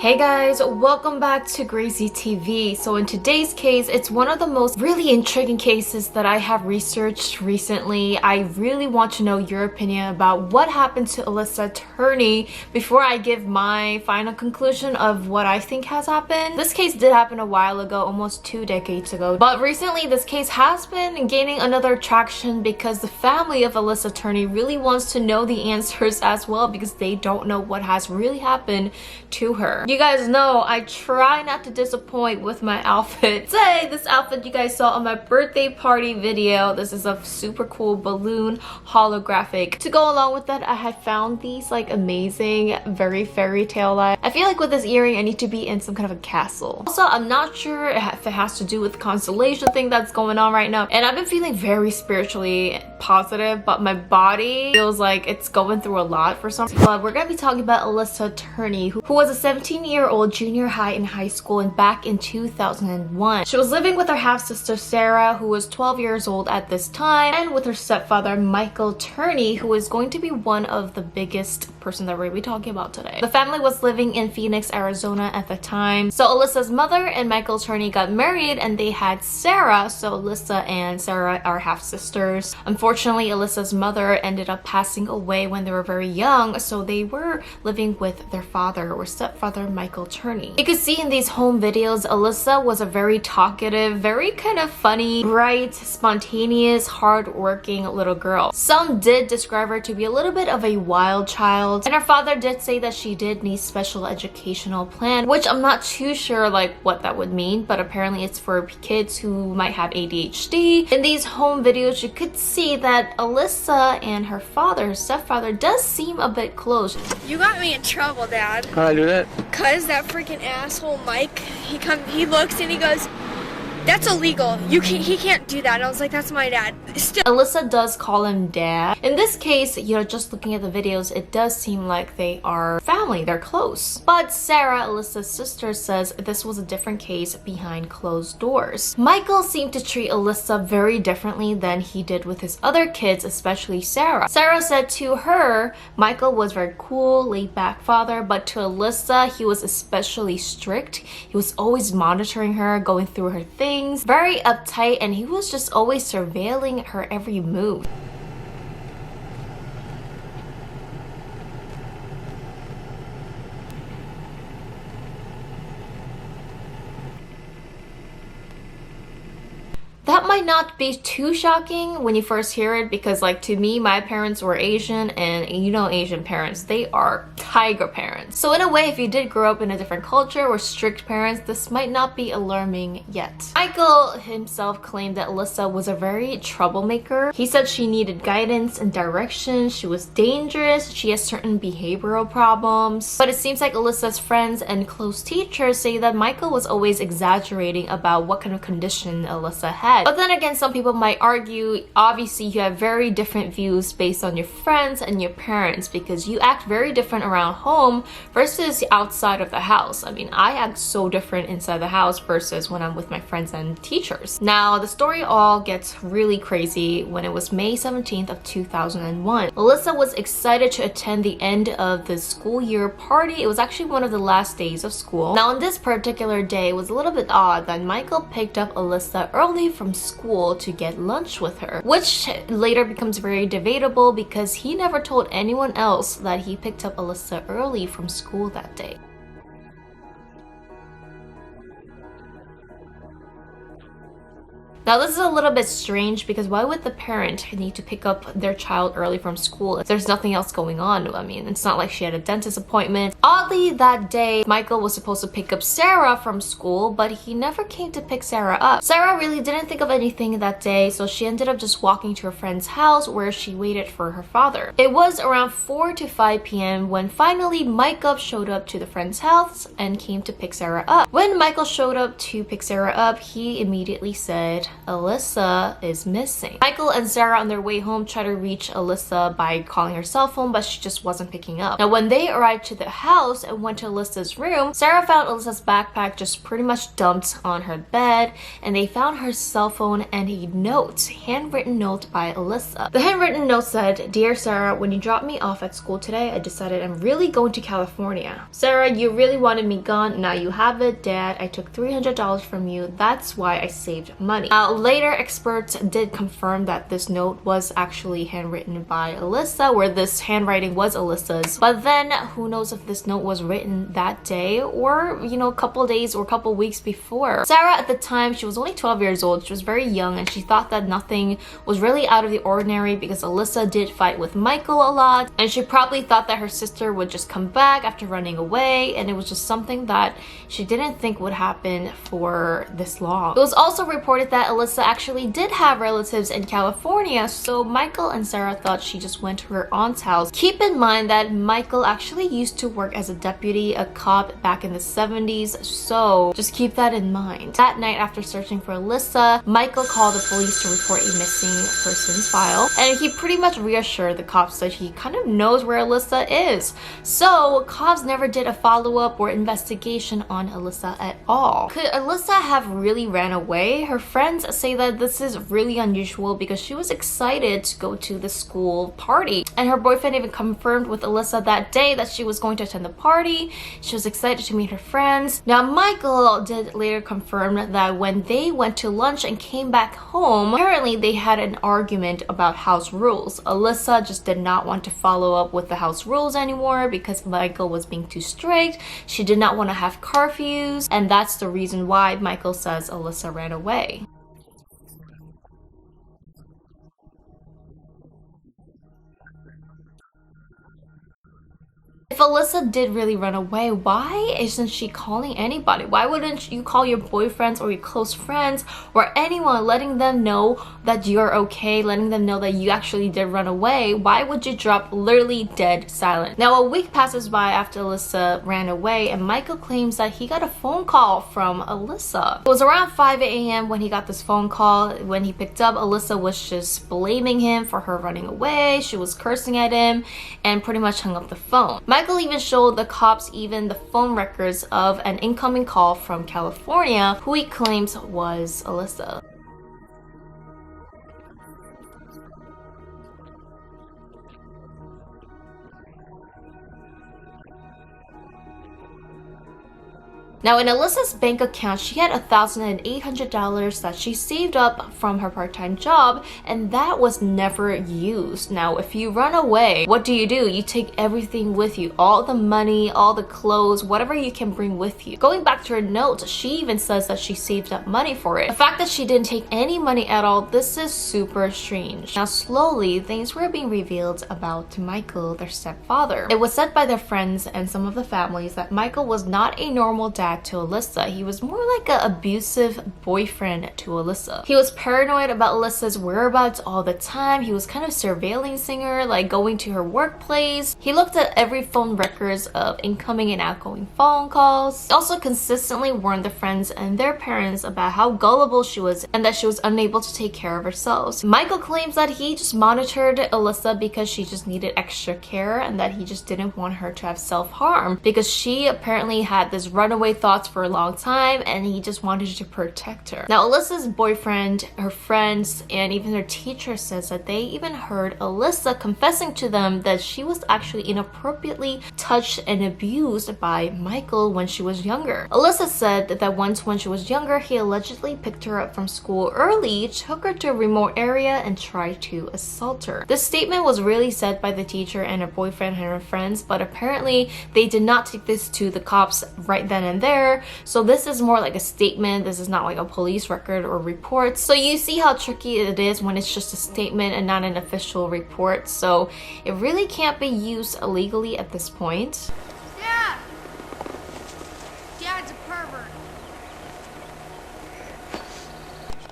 Hey guys, welcome back to GRAZYTV. So in today's case, it's one of the most really intriguing cases that I have researched recently. I really want to know your opinion about what happened to Alissa Turney before I give my final conclusion of what I think has happened. This case did happen a while ago, almost 2 decades ago. But recently, this case has been gaining another traction because the family of Alissa Turney really wants to know the answers as well because they don't know what has really happened to her. You guys know I try not to disappoint with my outfit. Today, this outfit you guys saw on my birthday party video. This is a super cool balloon holographic. To go along with that, I had found these like amazing, very fairy tale like. I feel like with this earring, I need to be in some kind of a castle. Also, I'm not sure if it has to do with the constellation thing that's going on right now. And I've been feeling very spiritually positive, but my body feels like it's going through a lot for some reason. But we're gonna be talking about Alissa Turney, who was a 17-year-old junior high in high school and back in 2001. She was living with her half-sister Sarah, who was 12 years old at this time, and with her stepfather Michael Turney, who is going to be one of the biggest person that we're gonna be talking about today. The family was living in Phoenix, Arizona at the time. So Alyssa's mother and Michael Turney got married and they had Sarah. So Alissa and Sarah are half-sisters. Unfortunately, Alyssa's mother ended up passing away when they were very young, so they were living with their father or stepfather Michael Turney. You can see in these home videos, Alissa was a very talkative, very kind of funny, bright, spontaneous, hard-working little girl. Some did describe her to be a little bit of a wild child, and her father did say that she did need special educational plan, which I'm not too sure like what that would mean, but apparently it's for kids who might have ADHD. In these home videos, you could see that Alissa and her father, her stepfather, does seem a bit close. You got me in trouble, Dad. How'd I do that? Cause that freaking asshole Mike, he looks and he goes, "That's illegal. He can't do that." And I was like, "That's my dad." Still, Alissa does call him dad. In this case, you know, just looking at the videos, it does seem like they are family, they're close. But Sarah, Alyssa's sister, says this was a different case behind closed doors. Michael seemed to treat Alissa very differently than he did with his other kids, especially Sarah. Sarah said to her, Michael was very cool, laid-back father, but to Alissa, he was especially strict. He was always monitoring her, going through her things, very uptight, and he was just always surveilling her every move. That might not be too shocking when you first hear it because like to me, my parents were Asian and you know Asian parents, they are tiger parents. So in a way, if you did grow up in a different culture or strict parents, this might not be alarming yet. Michael himself claimed that Alissa was a very troublemaker. He said she needed guidance and direction, she was dangerous, she has certain behavioral problems. But it seems like Alyssa's friends and close teachers say that Michael was always exaggerating about what kind of condition Alissa had. But then again, some people might argue, obviously you have very different views based on your friends and your parents because you act very different around home versus outside of the house. I mean, I act so different inside the house versus when I'm with my friends and teachers. Now, the story all gets really crazy when it was May 17th of 2001. Alissa was excited to attend the end of the school year party. It was actually one of the last days of school. Now, on this particular day, it was a little bit odd that Michael picked up Alissa early from school to get lunch with her, which later becomes very debatable because he never told anyone else that he picked up Alissa early from school that day. Now this is a little bit strange because why would the parent need to pick up their child early from school if there's nothing else going on? I mean, it's not like she had a dentist appointment. Oddly, that day, Michael was supposed to pick up Sarah from school, but he never came to pick Sarah up. Sarah really didn't think of anything that day, so she ended up just walking to her friend's house where she waited for her father. It was around 4 to 5 p.m. when finally Michael showed up to the friend's house and came to pick Sarah up. When Michael showed up to pick Sarah up, he immediately said, Alissa is missing. Michael and Sarah on their way home try to reach Alissa by calling her cell phone, but she just wasn't picking up. Now when they arrived to the house and went to Alissa's room, Sarah found Alissa's backpack just pretty much dumped on her bed, and they found her cell phone and a note, handwritten note by Alissa. The handwritten note said, "Dear Sarah, when you dropped me off at school today, I decided I'm really going to California. Sarah, you really wanted me gone. Now you have it. Dad, I took $300 from you. That's why I saved money." Later, experts did confirm that this note was actually handwritten by Alissa, where this handwriting was Alissa's. But then, who knows if this note was written that day or, you know, a couple days or a couple weeks before. Sarah, at the time, she was only 12 years old. She was very young, and she thought that nothing was really out of the ordinary because Alissa did fight with Michael a lot, and she probably thought that her sister would just come back after running away, and it was just something that she didn't think would happen for this long. It was also reported that Alissa actually did have relatives in California, so Michael and Sarah thought she just went to her aunt's house. Keep in mind that Michael actually used to work as a deputy, a cop back in the 70s, so just keep that in mind. That night, after searching for Alissa, Michael called the police to report a missing persons file, and he pretty much reassured the cops that he kind of knows where Alissa is. So cops never did a follow-up or investigation on Alissa at all. Could Alissa have really ran away? Her friends say that this is really unusual because she was excited to go to the school party, and her boyfriend even confirmed with Alissa that day that she was going to attend the party. She was excited to meet her friends. Now Michael did later confirm that when they went to lunch and came back home, apparently they had an argument about house rules. Alissa just did not want to follow up with the house rules anymore because Michael was being too strict. She did not want to have curfews, and that's the reason why Michael says Alissa ran away. If Alissa did really run away, why isn't she calling anybody? Why wouldn't you call your boyfriends or your close friends or anyone, letting them know that you're okay, letting them know that you actually did run away? Why would you drop literally dead silent? Now a week passes by after Alissa ran away, and Michael claims that he got a phone call from Alissa. It was around 5 a.m. when he got this phone call. When he picked up, Alissa was just blaming him for her running away. She was cursing at him and pretty much hung up the phone. Michael even showed the cops even the phone records of an incoming call from California, who he claims was Alissa. Now in Alissa's bank account, she had $1,800 that she saved up from her part-time job, and that was never used. Now if you run away, what do? You take everything with you, all the money, all the clothes, whatever you can bring with you. Going back to her notes, she even says that she saved up money for it. The fact that she didn't take any money at all, this is super strange. Now slowly, things were being revealed about Michael, their stepfather. It was said by their friends and some of the families that Michael was not a normal dad to Alissa. He was more like an abusive boyfriend to Alissa. He was paranoid about Alissa's whereabouts all the time. He was kind of surveilling her, like going to her workplace. He looked at every phone records of incoming and outgoing phone calls. He also consistently warned the friends and their parents about how gullible she was and that she was unable to take care of herself. Michael claims that he just monitored Alissa because she just needed extra care, and that he just didn't want her to have self-harm because she apparently had this runaway thoughts for a long time, and he just wanted to protect her. Now Alissa's boyfriend, her friends, and even her teacher says that they even heard Alissa confessing to them that she was actually inappropriately touched and abused by Michael when she was younger. Alissa said that once when she was younger, he allegedly picked her up from school early, took her to a remote area, and tried to assault her. This statement was really said by the teacher and her boyfriend and her friends, but apparently they did not take this to the cops right then and there. So this is more like a statement. This is not like a police record or report. So you see how tricky it is when it's just a statement and not an official report. So it really can't be used illegally at this point. Dad! Dad's a pervert.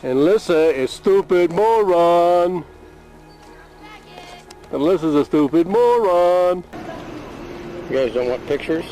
And Alissa is stupid moron. Alissa's a stupid moron. You guys don't want pictures?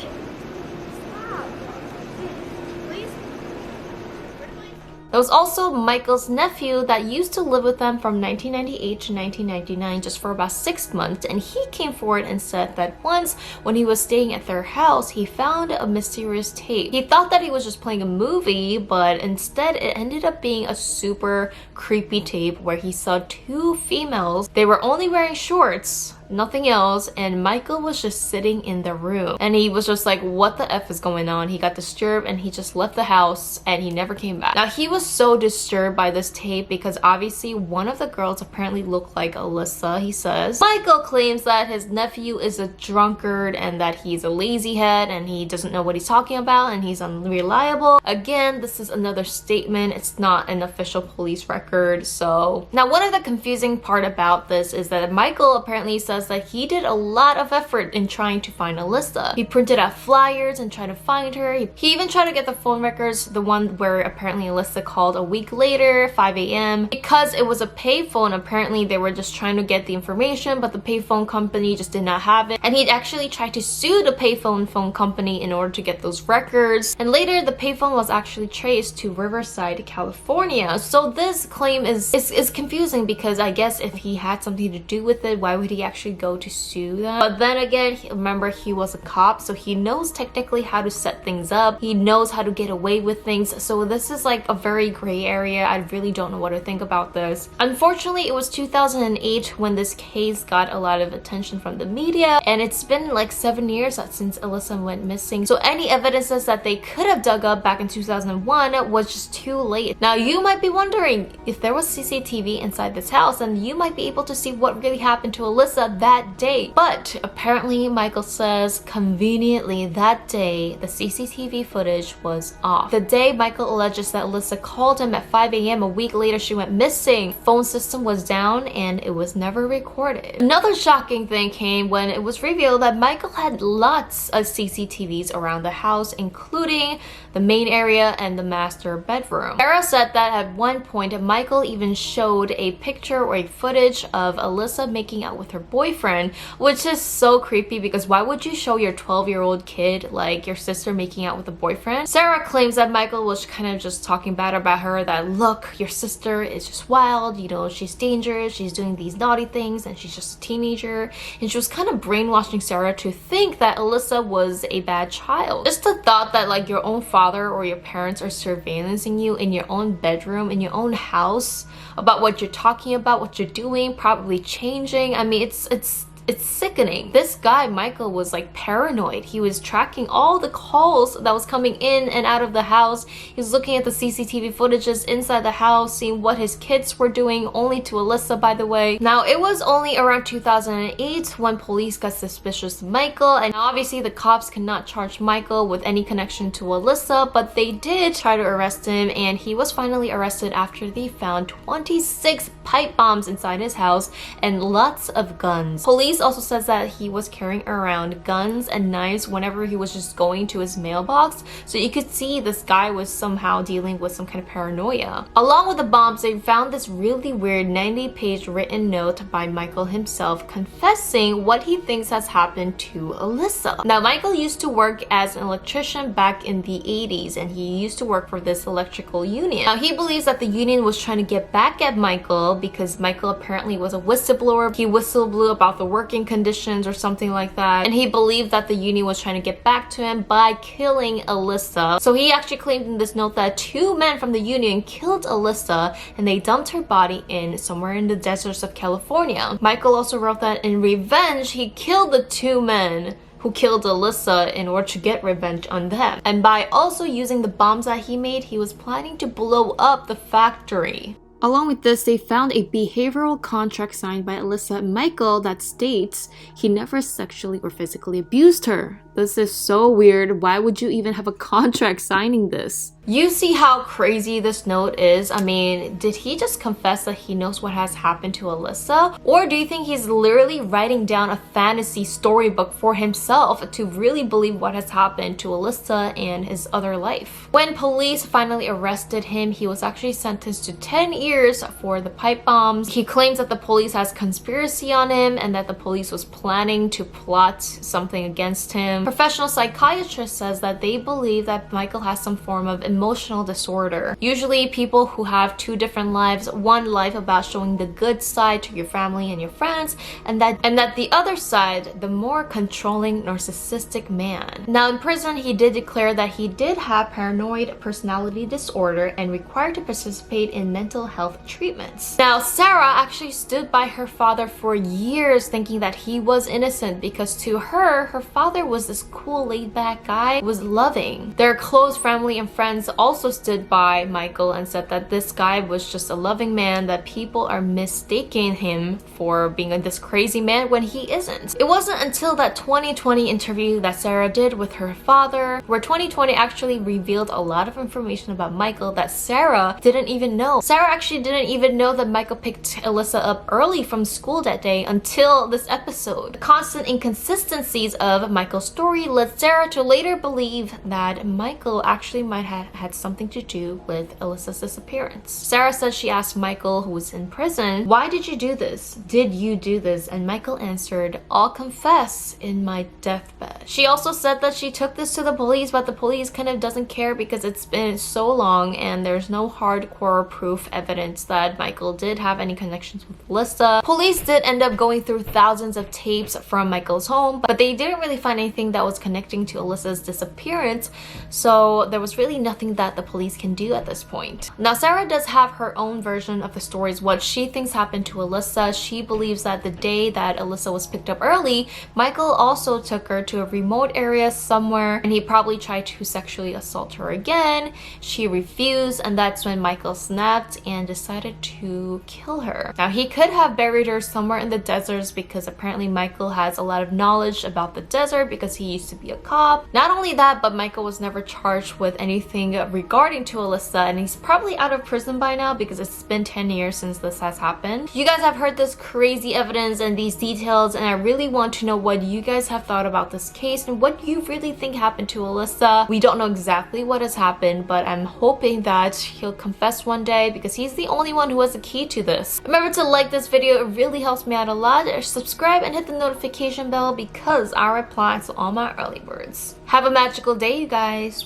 There was also Michael's nephew that used to live with them from 1998 to 1999 just for about 6 months, and he came forward and said that once when he was staying at their house, he found a mysterious tape. He thought that he was just playing a movie, but instead it ended up being a super creepy tape where he saw 2 females. They were only wearing shorts, nothing else, and Michael was just sitting in the room, and he was just like, what the F is going on? He got disturbed and he just left the house and he never came back. Now he was so disturbed by this tape because obviously one of the girls apparently looked like Alissa, he says. Michael claims that his nephew is a drunkard and that he's a lazy head and he doesn't know what he's talking about and he's unreliable. Again, this is another statement, it's not an official police record. So now one of the confusing part about this is that Michael apparently says that he did a lot of effort in trying to find Alissa. He printed out flyers and tried to find her. He even tried to get the phone records, the one where apparently Alissa called a week later, 5 a.m. Because it was a payphone, apparently they were just trying to get the information, but the payphone company just did not have it. And he'd actually tried to sue the phone company in order to get those records. And later, the payphone was actually traced to Riverside, California. So this claim is confusing because I guess if he had something to do with it, why would he actually go to sue them? But then again, remember, he was a cop, so he knows technically how to set things up. He knows how to get away with things. So this is like a very gray area. I really don't know what to think about this. Unfortunately, it was 2008 when this case got a lot of attention from the media, and it's been like 7 years since Alissa went missing. So any evidences that they could have dug up back in 2001 was just too late. Now you might be wondering, if there was CCTV inside this house, then you might be able to see what really happened to Alissa that day. But apparently Michael says conveniently that day the CCTV footage was off. The day Michael alleges that Alissa called him at 5 a.m. a week later, she went missing. Phone system was down and it was never recorded. Another shocking thing came when it was revealed that Michael had lots of CCTVs around the house, including the main area and the master bedroom. Sarah said that at one point Michael even showed a picture or a footage of Alissa making out with her boyfriend, which is so creepy because why would you show your 12-year-old kid like your sister making out with a boyfriend? Sarah claims that Michael was kind of just talking bad about her, that look, your sister is just wild, you know, she's dangerous, she's doing these naughty things and she's just a teenager, and she was kind of brainwashing Sarah to think that Alissa was a bad child. Just the thought that like your own father or your parents are surveillancing you in your own bedroom, in your own house, about what you're talking about, what you're doing, probably changing. I mean, it's sickening. This guy, Michael, was like paranoid. He was tracking all the calls that was coming in and out of the house. He was looking at the CCTV footages inside the house, seeing what his kids were doing, only to Alissa, by the way. Now, it was only around 2008 when police got suspicious of Michael, and obviously the cops cannot charge Michael with any connection to Alissa, but they did try to arrest him, and he was finally arrested after they found 26 pipe bombs inside his house and lots of guns. Police also says that he was carrying around guns and knives whenever he was just going to his mailbox, so you could see this guy was somehow dealing with some kind of paranoia. Along with the bombs, they found this really weird 90-page written note by Michael himself confessing what he thinks has happened to Alissa. Now, Michael used to work as an electrician back in the 80s, and he used to work for this electrical union. Now, he believes that the union was trying to get back at Michael because Michael apparently was a whistleblower. He whistleblew about the working conditions or something like that, and he believed that the union was trying to get back to him by killing Alissa. So he actually claimed in this note that 2 men from the union killed Alissa and they dumped her body in somewhere in the deserts of California. Michael also wrote that in revenge he killed the 2 men who killed Alissa in order to get revenge on them. And by also using the bombs that he made, he was planning to blow up the factory. Along with this, they found a behavioral contract signed by Alissa and Michael that states he never sexually or physically abused her. This is so weird. Why would you even have a contract signing this? You see how crazy this note is? I mean, did he just confess that he knows what has happened to Alissa? Or do you think he's literally writing down a fantasy storybook for himself to really believe what has happened to Alissa and his other life? When police finally arrested him, he was actually sentenced to 10 years for the pipe bombs. He claims that the police has conspiracy on him and that the police was planning to plot something against him. Professional psychiatrist says that they believe that Michael has some form of emotional disorder. Usually people who have two different lives, one life about showing the good side to your family and your friends, and that the other side, the more controlling narcissistic man. Now in prison, he did declare that he did have paranoid personality disorder and required to participate in mental health treatments. Now Sarah actually stood by her father for years thinking that he was innocent because to her father was this cool laid-back guy, was loving. Their close family and friends also stood by Michael and said that this guy was just a loving man, that people are mistaking him for being this crazy man when he isn't. It wasn't until that 2020 interview that Sarah did with her father, where 2020 actually revealed a lot of information about Michael that Sarah didn't even know. Sarah actually didn't even know that Michael picked Alissa up early from school that day until this episode. The constant inconsistencies of Michael's story led Sarah to later believe that Michael actually might have had something to do with Alissa's disappearance. Sarah said she asked Michael, who was in prison, "Why did you do this? Did you do this?" And Michael answered, "I'll confess in my deathbed." She also said that she took this to the police, but the police kind of doesn't care because it's been so long and there's no hardcore proof evidence that Michael did have any connections with Alissa. Police did end up going through thousands of tapes from Michael's home, but they didn't really find anything that was connecting to Alissa's disappearance, so there was really nothing that the police can do at this point. Now Sarah does have her own version of the stories, what she thinks happened to Alissa. She believes that the day that Alissa was picked up early, Michael also took her to a remote area somewhere and he probably tried to sexually assault her again. She refused, and that's when Michael snapped and decided to kill her. Now he could have buried her somewhere in the deserts because apparently Michael has a lot of knowledge about the desert because he used to be a cop. Not only that, but Michael was never charged with anything regarding to Alissa, and he's probably out of prison by now because it's been 10 years since this has happened. You guys have heard this crazy evidence and these details, and I really want to know what you guys have thought about this case and what you really think happened to Alissa. We don't know exactly what has happened, but I'm hoping that he'll confess one day because he's the only one who has the key to this. Remember to like this video, it really helps me out a lot. Subscribe and hit the notification bell because I reply to all my early birds. Have a magical day, you guys.